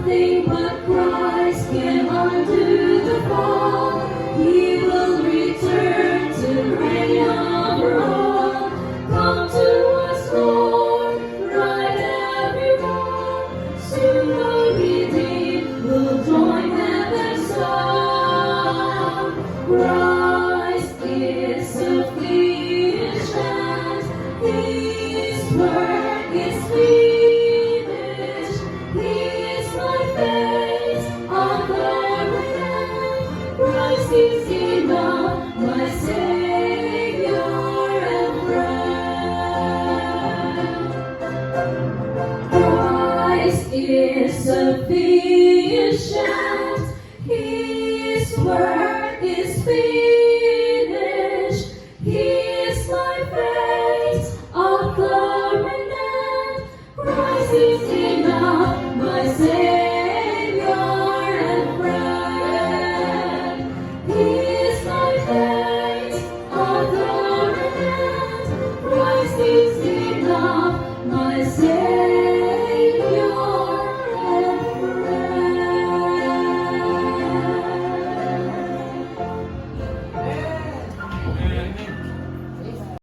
Nothing but Christ can undo the fall. He will return to reign over all. Come to us, Lord, right everyone. Soon the redeemed will join heaven's song. Christ is sufficient. His work is finished. He is my faith on the land. Christ is enough, my Savior and friend. Christ is sufficient. His work is finished. He is my faith of glory land. Christ is enough, my Savior and friend. He is my faith of glory land. Christ is enough, my Savior.